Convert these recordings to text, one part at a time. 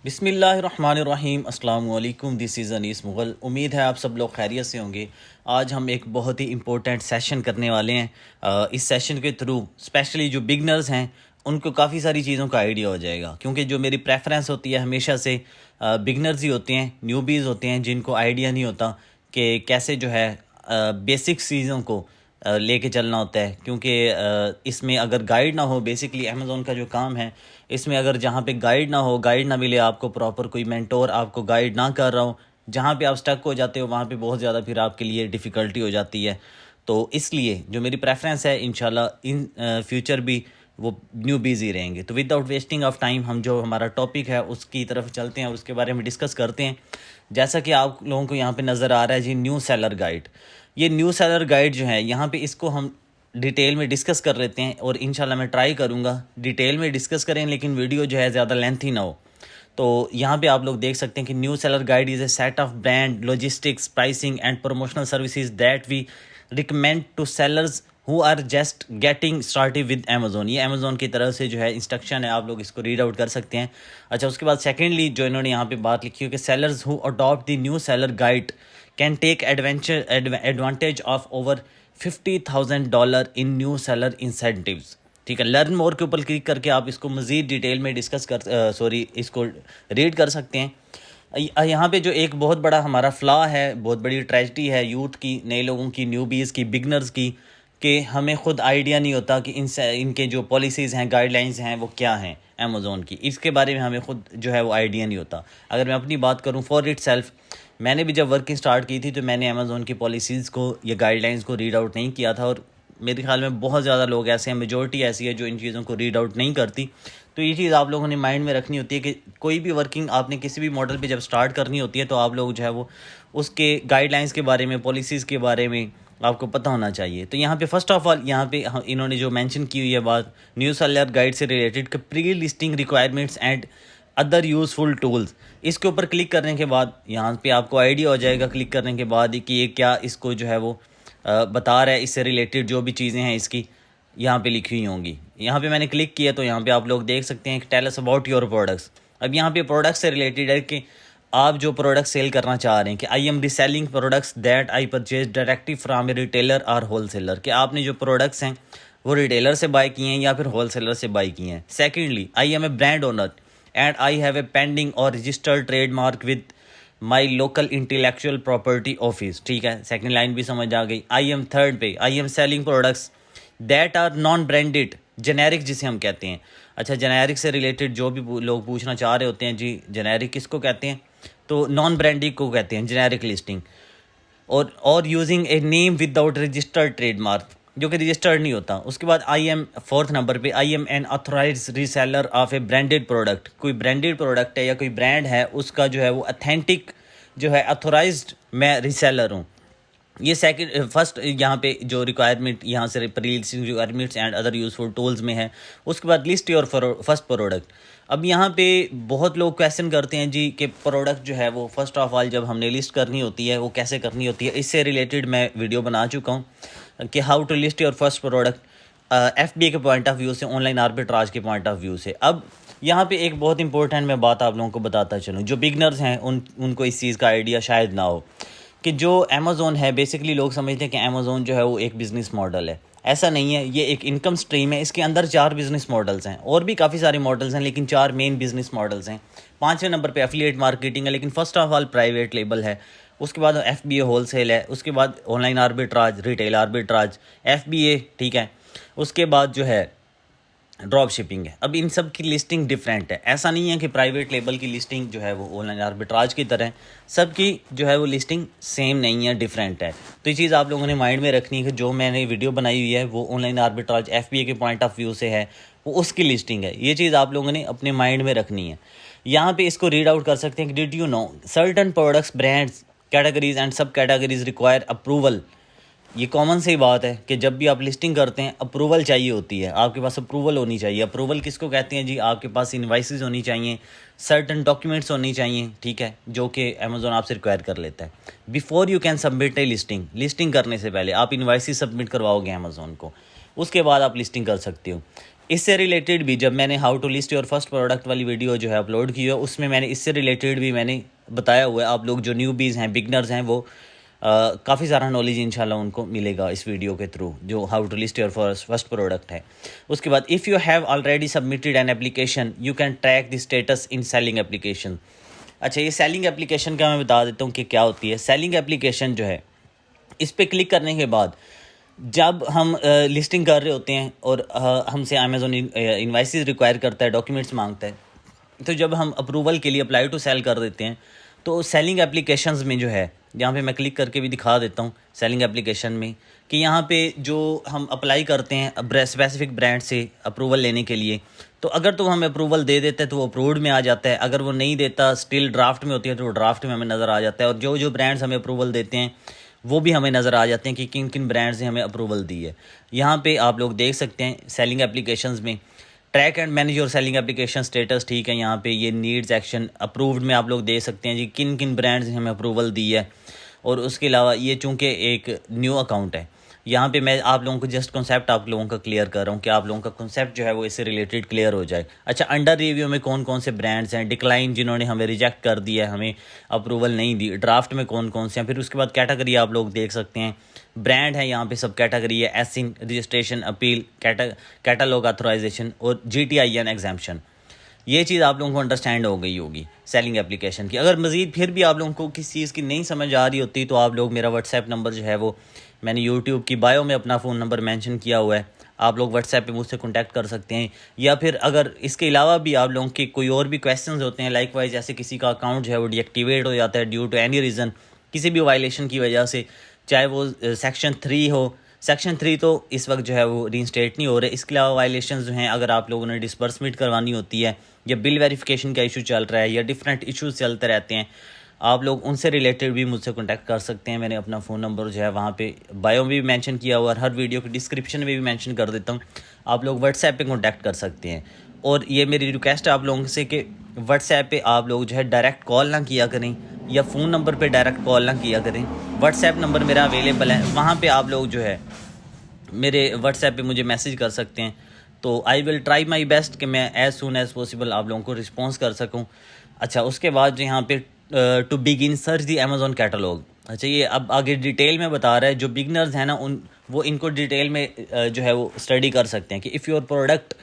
بسم اللہ الرحمن الرحیم۔ السلام علیکم، دس از انیس مغل۔ امید ہے آپ سب لوگ خیریت سے ہوں گے۔ آج ہم ایک بہت ہی امپورٹنٹ سیشن کرنے والے ہیں۔ اس سیشن کے تھرو اسپیشلی جو بگنرز ہیں ان کو کافی ساری چیزوں کا آئیڈیا ہو جائے گا، کیونکہ جو میری پریفرنس ہوتی ہے ہمیشہ سے بگنرز ہی ہوتے ہیں، نیوبیز ہوتے ہیں جن کو آئیڈیا نہیں ہوتا کہ کیسے جو ہے بیسک چیزوں کو لے کے چلنا ہوتا ہے، کیونکہ اس میں اگر گائیڈ نہ ہو، بیسکلی امیزون کا جو کام ہے اس میں اگر جہاں پہ گائیڈ نہ ہو، گائیڈ نہ ملے آپ کو، پراپر کوئی مینٹور آپ کو گائیڈ نہ کر رہا ہو، جہاں پہ آپ سٹک ہو جاتے ہو وہاں پہ بہت زیادہ پھر آپ کے لیے ڈیفیکلٹی ہو جاتی ہے۔ تو اس لیے جو میری پریفرنس ہے انشاءاللہ ان فیوچر بھی وہ نیو بیزی رہیں گے۔ تو with out wasting of time ہم جو ہمارا ٹاپک ہے اس کی طرف چلتے ہیں اور اس کے بارے میں ڈسکس کرتے ہیں۔ جیسا کہ آپ لوگوں کو یہاں پہ نظر آ رہا ہے جی، نیو سیلر گائیڈ۔ یہ نیو سیلر گائیڈ جو ہے یہاں پہ اس کو ہم ڈیٹیل میں ڈسکس کر لیتے ہیں، اور انشاءاللہ میں ٹرائی کروں گا ڈیٹیل میں ڈسکس کریں، لیکن ویڈیو جو ہے زیادہ لینتھی نہ ہو۔ تو یہاں پہ آپ لوگ دیکھ سکتے ہیں کہ new seller guide is a set of brand logistics pricing and promotional services that we recommend to sellers who are just getting started with Amazon. یہ امیزون کی طرف سے جو ہے انسٹرکشن ہے، آپ لوگ اس کو ریڈ آؤٹ کر سکتے ہیں۔ اچھا، اس کے بعد سیکنڈلی جو انہوں نے یہاں پہ بات لکھی ہے کہ sellers who adopt the new seller guide can take advantage of over $50,000 in new seller incentives. ٹھیک ہے، لرن مور کے اوپر کلک کر کے آپ اس کو مزید ڈیٹیل میں ڈسکس اس کو ریڈ کر سکتے ہیں۔ یہاں پہ جو ایک بہت بڑا ہمارا فلا ہے، بہت بڑی ٹریجڈی ہے یوتھ کی، نئے لوگوں کی، نیوبیز کی، بگنرز کی، کہ ہمیں خود آئیڈیا نہیں ہوتا کہ ان کے جو پالیسیز ہیں، گائیڈ لائنز ہیں وہ کیا ہیں امیزون کی، اس کے بارے میں ہمیں خود جو ہے وہ آئیڈیا نہیں ہوتا۔ اگر میں اپنی بات کروں فار اٹ سیلف، میں نے بھی جب ورکنگ سٹارٹ کی تھی تو میں نے امیزون کی پالیسیز کو یا گائیڈ لائنز کو ریڈ آؤٹ نہیں کیا تھا، اور میرے خیال میں بہت زیادہ لوگ ایسے ہیں، میجورٹی ایسی ہے جو ان چیزوں کو ریڈ آؤٹ نہیں کرتی۔ تو یہ چیز آپ لوگوں نے مائنڈ میں رکھنی ہوتی ہے کہ کوئی بھی ورکنگ آپ نے کسی بھی ماڈل پہ جب سٹارٹ کرنی ہوتی ہے تو آپ لوگ جو ہے وہ اس کے گائیڈ لائنز کے بارے میں، پالیسیز کے بارے میں آپ کو پتہ ہونا چاہیے۔ تو یہاں پہ فرسٹ آف آل یہاں پہ انہوں نے جو مینشن کی ہوئی ہے بات نیو سیلر گائیڈ سے ریلیٹڈ کہ pre listing requirements and other useful tools, اس کے اوپر کلک کرنے کے بعد یہاں پہ آپ کو آئیڈیا ہو جائے گا کلک کرنے کے بعد کہ یہ کیا اس کو جو ہے وہ بتا رہا ہے، اس سے ریلیٹڈ جو بھی چیزیں ہیں اس کی یہاں پہ لکھی ہوئی ہوں گی۔ یہاں پہ میں نے کلک کیا تو یہاں پہ آپ لوگ دیکھ سکتے ہیں کہ tell us about your products. اب یہاں پہ پروڈکٹ سے ریلیٹڈ ہے کہ آپ جو پروڈکٹ سیل کرنا چاہ رہے ہیں، کہ I'm reselling products that I purchase directly from a retailer اور ہول سیلر، کہ آپ نے جو پروڈکٹس ہیں وہ ریٹیلر سے بائی کیے ہیں یا پھر ہول سیلر سے بائی کیے ہیں۔ Secondly, I am a brand owner and I have a pending اور registered trade mark with my local intellectual property office. ٹھیک ہے، سیکنڈ لائن بھی سمجھ آ گئی۔ آئی ایم تھرڈ پہ I'm selling products that are non branded, generic جسے ہم کہتے ہیں۔ اچھا، جنیرک سے ریلیٹڈ جو بھی لوگ پوچھنا چاہ رہے ہوتے ہیں جی جنیرک کس کو کہتے ہیں، تو نان برانڈیڈ کو کہتے ہیں جنیرک لسٹنگ، اور using a name without registered trade mark, جو کہ رجسٹرڈ نہیں ہوتا۔ اس کے بعد آئی ایم فورتھ نمبر پہ I'm an authorize reseller of a branded product, کوئی برانڈیڈ پروڈکٹ ہے یا کوئی برانڈ ہے اس کا جو ہے وہ اتھینٹک جو ہے آتھورائزڈ میں ری سیلر ہوں۔ یہ فرسٹ یہاں پہ جو ریکوائرمنٹ یہاں سے pre listing requirements and other useful tools میں ہے۔ اس کے بعد لسٹ یور فرسٹ پروڈکٹ۔ اب یہاں پہ بہت لوگ کویسچن کرتے ہیں جی کہ پروڈکٹ جو ہے وہ فرسٹ آف آل جب ہم نے لسٹ کرنی ہوتی ہے وہ کیسے کرنی ہوتی ہے۔ اس سے ریلیٹڈ میں ویڈیو بنا چکا ہوں کہ how to list your first product F B A کے پوائنٹ آف ویو سے، آن لائن آربیٹراج کے پوائنٹ آف ویو سے۔ اب یہاں پہ ایک بہت امپورٹنٹ میں بات آپ لوگوں کو بتاتا چلوں، جو بگنرز ہیں ان کو اس چیز کا آئیڈیا شاید نہ ہو کہ جو امیزون ہے، بیسکلی لوگ سمجھتے ہیں کہ امیزون جو ہے وہ ایک بزنس ماڈل ہے۔ ایسا نہیں ہے، یہ ایک انکم سٹریم ہے۔ اس کے اندر 4 بزنس ماڈلز ہیں، اور بھی کافی سارے ماڈلز ہیں لیکن 4 مین بزنس ماڈلز ہیں۔ 5ویں نمبر پہ ایفیلیٹ مارکیٹنگ ہے، لیکن first of all private label ہے۔ اس کے بعد F B A wholesale ہے، اس کے بعد online arbitrage, retail arbitrage, F B A, ٹھیک ہے۔ اس کے بعد جو ہے ڈراپ شپنگ ہے۔ اب ان سب کی لسٹنگ ڈیفرنٹ ہے، ایسا نہیں ہے کہ پرائیویٹ لیبل کی لسٹنگ جو ہے وہ آن لائن آربیٹراج کی طرح ہے، سب کی جو ہے وہ لسٹنگ سیم نہیں ہے، ڈیفرنٹ ہے۔ تو یہ چیز آپ لوگوں نے مائنڈ میں رکھنی ہے کہ جو میں نے ویڈیو بنائی ہوئی ہے وہ on line آربیٹراج F B A کے پوائنٹ آف ویو سے ہے، وہ اس کی لسٹنگ ہے۔ یہ چیز آپ لوگوں نے اپنے مائنڈ میں رکھنی ہے۔ یہاں پہ اس کو ریڈ آؤٹ کر سکتے ہیں کہ did you know certain products brands categories and subcategories require approval. یہ کامن سی بات ہے کہ جب بھی آپ لسٹنگ کرتے ہیں اپروول چاہیے ہوتی ہے، آپ کے پاس اپروول ہونی چاہیے۔ اپروول کس کو کہتے ہیں جی؟ آپ کے پاس انوائسز ہونی چاہیے، سرٹن ڈاکیومنٹس ہونی چاہیے، ٹھیک ہے، جو کہ امیزون آپ سے ریکوائر کر لیتا ہے۔ Before you can submit a listing, listing کرنے سے پہلے آپ انوائسز سبمٹ کرواؤ گے امیزون کو، اس کے بعد آپ لسٹنگ کر سکتے ہو۔ اس سے ریلیٹڈ بھی جب میں نے how to list your first product والی ویڈیو جو ہے اپلوڈ کی ہے اس میں نے اس سے ریلیٹڈ بھی میں نے بتایا ہوا ہے. آپ لوگ جو نیو بیز ہیں, بگنرز ہیں, وہ کافی سارا نالج انشاءاللہ ان کو ملے گا اس ویڈیو کے تھرو جو how to list your first product ہے. اس کے بعد if you have already submitted an application you can track the status in selling application. اچھا, یہ سیلنگ اپلیکیشن کا میں بتا دیتا ہوں کہ کیا ہوتی ہے. سیلنگ اپلیکیشن جو ہے اس پہ کلک کرنے کے بعد جب ہم لسٹنگ کر رہے ہوتے ہیں اور ہم سے امیزون انوائسز ریکوائر کرتا ہے, ڈاکیومنٹس مانگتا ہے, تو جب ہم اپروول کے لیے اپلائی ٹو سیل کر دیتے ہیں تو سیلنگ اپلیکیشنز میں جو ہے, یہاں پہ میں کلک کر کے بھی دکھا دیتا ہوں سیلنگ اپلیکیشن میں کہ یہاں پہ جو ہم اپلائی کرتے ہیں اسپیسیفک برانڈ سے اپروول لینے کے لیے, تو اگر تو ہمیں اپروول دے دیتا ہے تو وہ اپرووڈ میں آ جاتا ہے, اگر وہ نہیں دیتا اسٹل ڈرافٹ میں ہوتی ہے تو وہ ڈرافٹ میں ہمیں نظر آ جاتا ہے. اور جو برانڈز ہمیں اپروول دیتے ہیں وہ بھی ہمیں نظر آ جاتے ہیں کہ کن کن برانڈز نے ہمیں اپروول دی ہے. یہاں پہ آپ لوگ دیکھ سکتے ہیں سیلنگ اپلیکیشنز میں track and manage your selling application status. ٹھیک ہے, یہاں پہ یہ نیڈز ایکشن اپرووڈ میں آپ لوگ دیکھ سکتے ہیں جی کن کن برانڈز نے ہمیں اپروول دی ہے. اور اس کے علاوہ یہ چونکہ ایک نیو اکاؤنٹ ہے, یہاں پہ میں آپ لوگوں کو جسٹ کنسیپٹ آپ لوگوں کا کلیئر کر رہا ہوں کہ آپ لوگوں کا کنسیپٹ جو ہے وہ اس سے ریلیٹڈ کلیئر ہو جائے. اچھا, انڈر ریویو میں کون کون سے برانڈز ہیں, ڈکلائن جنہوں نے ہمیں ریجیکٹ کر دیا ہے, ہمیں اپروول نہیں دی, ڈرافٹ میں کون کون سے ہیں. پھر اس کے بعد کیٹیگری آپ لوگ دیکھ سکتے ہیں, برانڈ ہے یہاں پہ سب کیٹیگری ہے, ایسن, رجسٹریشن, اپیل, کیٹالوگ آتھورائزیشن اور GTIN ایگزامپشن. یہ چیز آپ لوگوں کو انڈرسٹینڈ ہو گئی ہوگی سیلنگ اپلیکیشن کی. اگر مزید پھر بھی آپ لوگوں کو کسی چیز کی نہیں سمجھ آ رہی ہوتی تو آپ لوگ میرا واٹس ایپ نمبر جو ہے وہ میں نے یوٹیوب کی بایو میں اپنا فون نمبر مینشن کیا ہوا ہے, آپ لوگ واٹس ایپ پہ مجھ سے کانٹیکٹ کر سکتے ہیں. یا پھر اگر اس کے علاوہ بھی آپ لوگوں کے کوئی اور بھی کویسچنز ہوتے ہیں لائک وائز, جیسے کسی کا اکاؤنٹ جو ہے وہ ڈی ایکٹیویٹ ہو جاتا ہے ڈیو ٹو اینی ریزن, کسی بھی وائلیشن کی وجہ سے, چاہے وہ سیکشن 3 ہو. سیکشن 3 تو اس وقت جو ہے وہ ری انسٹیٹ نہیں ہو رہے. اس کے علاوہ وائلیشنز جو ہیں اگر آپ لوگوں نے ڈسبرسمنٹ کروانی ہوتی ہے یا بل ویریفیکیشن کا ایشو چل رہا ہے یا ڈفرینٹ ایشوز چلتے رہتے ہیں, آپ لوگ ان سے ریلیٹڈ بھی مجھ سے کانٹیکٹ کر سکتے ہیں. میں نے اپنا فون نمبر جو ہے وہاں پہ بایو میں بھی مینشن کیا ہوا, اور ہر ویڈیو کی ڈسکرپشن میں بھی مینشن کر دیتا ہوں. آپ لوگ واٹس ایپ پہ کانٹیکٹ کر سکتے ہیں. اور یہ میری ریکویسٹ ہے آپ لوگوں سے کہ واٹس ایپ پہ آپ لوگ جو ہے ڈائریکٹ کال نہ کیا کریں یا فون نمبر پہ ڈائریکٹ کال نہ کیا کریں. واٹس ایپ نمبر میرا اویلیبل ہے, وہاں پہ آپ لوگ جو ہے میرے واٹس ایپ پہ مجھے میسیج کر سکتے ہیں. تو آئی ول ٹرائی مائی بیسٹ کہ میں ایز سون ایز پاسبل آپ لوگوں کو رسپانس کر سکوں. اچھا, اس کے بعد جو یہاں پہ to begin search the Amazon catalogue. اچھا, یہ اب آگے ڈیٹیل میں بتا رہا ہے, جو بگنرز ہیں نا وہ ان کو ڈیٹیل میں جو ہے وہ اسٹڈی کر سکتے ہیں کہ if your product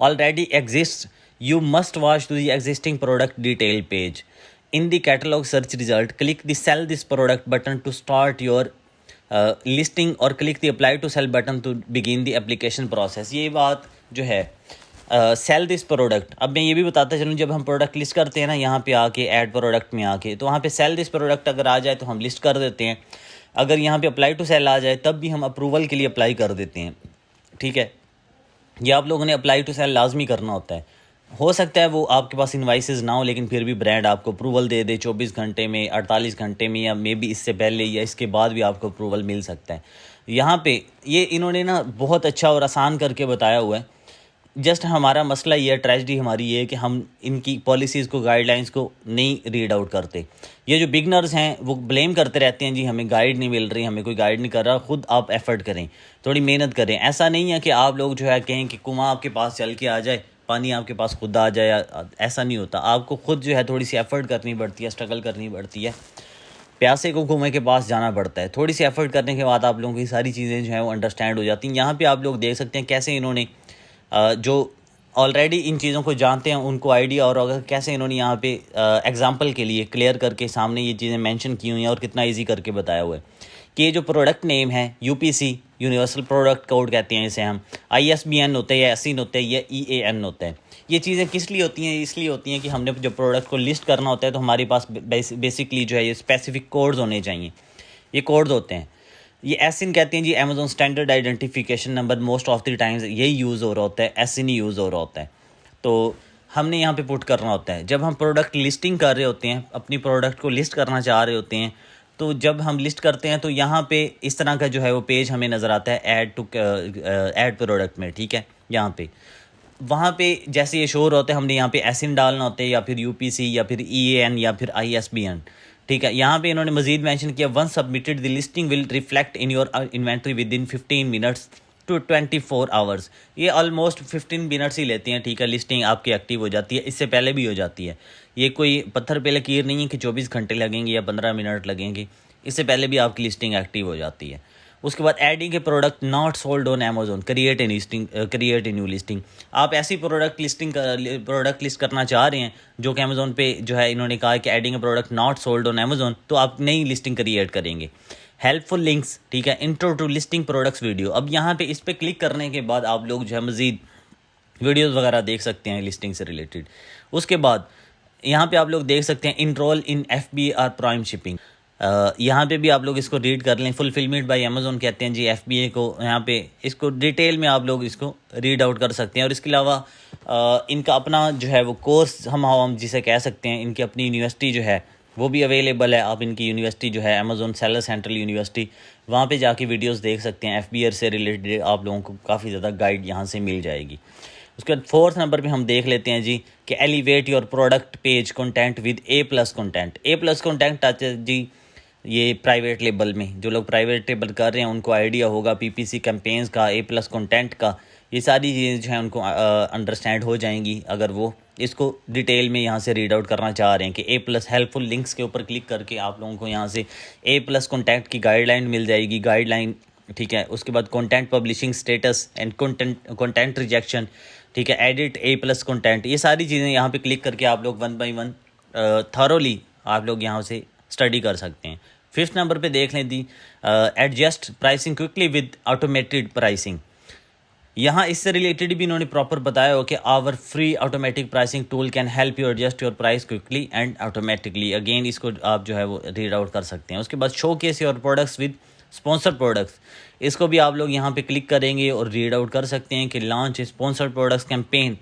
already exist you must watch to the existing product detail page in the catalogue search result, click the sell this product button to start your listing or click the apply to sell button to begin the application process. یہ بات جو ہے cell this product. اب میں یہ بھی بتاتا چلوں, جب ہم پروڈکٹ لسٹ کرتے ہیں نا یہاں پہ آ کے ایڈ پروڈکٹ میں آ کے, تو وہاں پہ سیل دس پروڈکٹ اگر آ جائے تو ہم لسٹ کر دیتے ہیں. اگر یہاں پہ اپلائی ٹو سیل آ جائے تب بھی ہم اپروول کے لیے اپلائی کر دیتے ہیں. ٹھیک ہے, یہ آپ لوگوں نے اپلائی ٹو سیل لازمی کرنا ہوتا ہے. ہو سکتا ہے وہ آپ کے پاس انوائسز نہ ہو لیکن پھر بھی برانڈ آپ کو اپروول دے دے 24 گھنٹے میں, 48 گھنٹے میں, یا مے بی اس سے پہلے یا اس کے بعد بھی آپ کو اپروول مل سکتا ہے. یہاں پہ یہ انہوں نے نا بہت اچھا اور آسان کر کے بتایا ہوا ہے. جسٹ ہمارا مسئلہ یہ ہے, ٹریجڈی ہماری یہ ہے کہ ہم ان کی پالیسیز کو, گائیڈ لائنس کو نہیں ریڈ آؤٹ کرتے. یہ جو بگنرز ہیں وہ بلیم کرتے رہتے ہیں جی ہمیں گائیڈ نہیں مل رہی, ہمیں کوئی گائیڈ نہیں کر رہا. خود آپ ایفرٹ کریں, تھوڑی محنت کریں. ایسا نہیں ہے کہ آپ لوگ جو ہے کہیں کہ کنواں آپ کے پاس چل کے آ جائے, پانی آپ کے پاس خود آ جائے, ایسا نہیں ہوتا. آپ کو خود جو ہے تھوڑی سی ایفرٹ کرنی پڑتی ہے, اسٹرگل کرنی پڑتی ہے. پیاسے کو کنویں کے پاس جانا پڑتا ہے. تھوڑی سی ایفرٹ کرنے کے بعد آپ لوگوں کی ساری چیزیں جو ہیں وہ انڈرسٹینڈ ہو جاتی ہیں. یہاں پہ آپ لوگ دیکھ سکتے ہیں کیسے انہوں نے جو آلریڈی ان چیزوں کو جانتے ہیں ان کو آئیڈیا اور ہوگا کیسے انہوں نے یہاں پہ ایگزامپل کے لیے کلیئر کر کے سامنے یہ چیزیں مینشن کی ہوئی ہیں, اور کتنا ایزی کر کے بتایا ہوا ہے کہ یہ جو پروڈکٹ نیم ہے UPC, یونیورسل پروڈکٹ کوڈ کہتے ہیں اسے ہم, ISBN ہوتا ہے یا SIN ہوتا ہے یا EAN ہوتا ہے. یہ چیزیں کس لیے ہوتی ہیں؟ اس لیے ہوتی ہیں کہ ہم نے جو پروڈکٹ کو لسٹ کرنا ہوتا ہے تو ہمارے پاس بیسکلی جو ہے یہ اسپیسیفک کوڈز ہونے چاہیے. یہ کوڈز ہوتے ہیں. یہ SIN کہتے ہیں جی Amazon standard identification number. Most of the times یہی یوز ہو رہا ہوتا ہے, SIN ہی یوز ہو رہا ہوتا ہے. تو ہم نے یہاں پہ پٹ کرنا ہوتا ہے جب ہم پروڈکٹ لسٹنگ کر رہے ہوتے ہیں, اپنی پروڈکٹ کو لسٹ کرنا چاہ رہے ہوتے ہیں. تو جب ہم لسٹ کرتے ہیں تو یہاں پہ اس طرح کا جو ہے وہ پیج ہمیں نظر آتا ہے ایڈ پروڈکٹ میں. ٹھیک ہے, یہاں پہ وہاں پہ جیسے یہ شور ہوتا ہے ہم نے یہاں پہ SIN ڈالنا ہوتا ہے یا پھر UPC یا پھر EAN یا پھر ISBN. ٹھیک ہے, یہاں پہ انہوں نے مزید مینشن کیا one submitted the listing will reflect in your inventory with in 15 minutes to 24 hours. یہ آلموسٹ 15 منٹس ہی لیتے ہیں, ٹھیک ہے, لسٹنگ آپ کی ایکٹیو ہو جاتی ہے. اس سے پہلے بھی ہو جاتی ہے, یہ کوئی پتھر پہ لکیر نہیں ہے کہ 24 گھنٹے لگیں گے یا 15 منٹ لگیں گے, اس سے پہلے بھی آپ کی لسٹنگ ایکٹیو ہو جاتی ہے. اس کے بعد ایڈنگ کے product not sold on Amazon, create a new listing. آپ ایسی پروڈکٹ لسٹ کرنا چاہ رہے ہیں جو کہ امیزون پہ جو ہے انہوں نے کہا کہ adding a product not sold on Amazon, تو آپ نئی لسٹنگ کریٹ کریں گے. ہیلپ فل لنکس, ٹھیک ہے, intro to listing products video. اب یہاں پہ اس پہ کلک کرنے کے بعد آپ لوگ جو ہے مزید ویڈیوز وغیرہ دیکھ سکتے ہیں لسٹنگ سے ریلیٹڈ. اس کے بعد یہاں پہ آپ لوگ دیکھ سکتے ہیں انرول ان FBA پرائم شپنگ. یہاں پہ بھی آپ لوگ اس کو ریڈ کر لیں. فلفلمنٹ بائی امیزون کہتے ہیں جی FBA کو, یہاں پہ اس کو ڈیٹیل میں آپ لوگ اس کو ریڈ آؤٹ کر سکتے ہیں. اور اس کے علاوہ ان کا اپنا جو ہے وہ کورس ہم جسے کہہ سکتے ہیں, ان کی اپنی یونیورسٹی جو ہے وہ بھی اویلیبل ہے. آپ ان کی یونیورسٹی جو ہے امیزون سیلر سینٹرل یونیورسٹی, وہاں پہ جا کے ویڈیوز دیکھ سکتے ہیں. FBA سے ریلیٹڈ آپ لوگوں کو کافی زیادہ گائیڈ یہاں سے مل جائے گی. اس کے بعد 4 نمبر پہ ہم دیکھ لیتے ہیں جی کہ elevate your product page content with A+ content. A+ content جی یہ پرائیویٹ لیبل میں جو لوگ پرائیویٹ لیبل کر رہے ہیں ان کو آئیڈیا ہوگا PPC کیمپینز کا, A+ کنٹینٹ کا. یہ ساری چیزیں جو ہیں ان کو انڈرسٹینڈ ہو جائیں گی اگر وہ اس کو ڈیٹیل میں یہاں سے ریڈ آؤٹ کرنا چاہ رہے ہیں کہ A+ ہیلپ فل لنکس کے اوپر کلک کر کے آپ لوگوں کو یہاں سے A+ کنٹینٹ کی گائیڈ لائن مل جائے گی, گائیڈ لائن, ٹھیک ہے. اس کے بعد content publishing status and content rejection, ٹھیک ہے, ایڈٹ A+ کنٹینٹ. یہ ساری چیزیں یہاں پہ کلک کر کے آپ لوگ 1 by 1 تھرولی آپ لوگ یہاں سے اسٹڈی کر سکتے ہیں. 5 نمبر پہ دیکھ لیں the adjust pricing quickly with automated pricing. یہاں اس سے ریلیٹڈ بھی انہوں نے پراپر بتایا ہو کہ our free automatic pricing tool can help you adjust your price quickly and automatically. Again اس کو آپ جو ہے وہ ریڈ آؤٹ کر سکتے ہیں. اس کے بعد showcase your products with sponsor products. اس کو بھی آپ لوگ یہاں پہ کلک کریں گے اور ریڈ آؤٹ کر سکتے ہیں کہ launch sponsor products campaign,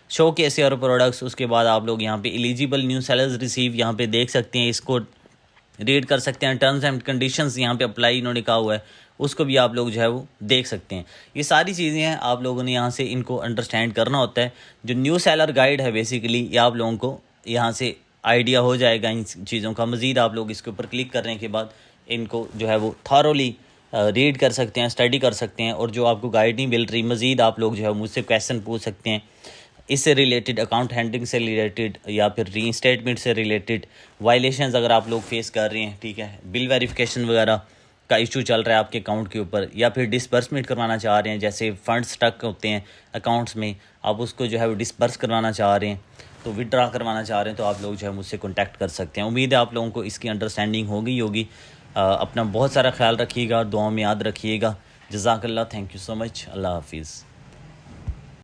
showcase your products. اس کے بعد آپ لوگ یہاں پہ ایلیجیبل نیو سیلرز ریسیو یہاں پہ دیکھ سکتے ہیں, اس کو ریڈ کر سکتے ہیں. ٹرمز اینڈ کنڈیشنز یہاں پہ اپلائی انہوں نے کہا ہوا ہے, اس کو بھی آپ لوگ جو ہے وہ دیکھ سکتے ہیں. یہ ساری چیزیں ہیں, آپ لوگوں نے یہاں سے ان کو انڈرسٹینڈ کرنا ہوتا ہے. جو نیو سیلر گائیڈ ہے بیسیکلی یہ آپ لوگوں کو یہاں سے آئیڈیا ہو جائے گا ان چیزوں کا. مزید آپ لوگ اس کے اوپر کلک کرنے کے بعد ان کو جو ہے وہ تھرولی ریڈ کر سکتے ہیں, اسٹڈی کر سکتے ہیں. اور جو آپ کو گائیڈ نہیں مل رہی, مزید آپ لوگ جو ہے مجھ سے کویسچن پوچھ سکتے ہیں اس سے ریلیٹڈ, اکاؤنٹ ہینڈلنگ سے ریلیٹڈ یا پھر ری اسٹیٹمنٹ سے ریلیٹڈ, وائلیشنز اگر آپ لوگ فیس کر رہے ہیں, ٹھیک ہے, بل ویریفیکیشن وغیرہ کا ایشو چل رہا ہے آپ کے اکاؤنٹ کے اوپر, یا پھر ڈسبرسمنٹ کروانا چاہ رہے ہیں, جیسے فنڈ سٹک ہوتے ہیں اکاؤنٹس میں, آپ اس کو جو ہے وہ ڈسبرس کروانا چاہ رہے ہیں, تو وڈرا کروانا چاہ رہے ہیں, تو آپ لوگ جو ہے مجھ سے کانٹیکٹ کر سکتے ہیں. امید ہے آپ لوگوں کو اس کی انڈرسٹینڈنگ ہوگی. اپنا بہت سارا خیال رکھیے گا اور دعاؤں میں یاد رکھیے گا. جزاک اللہ, تھینک یو سو مچ, اللہ حافظ.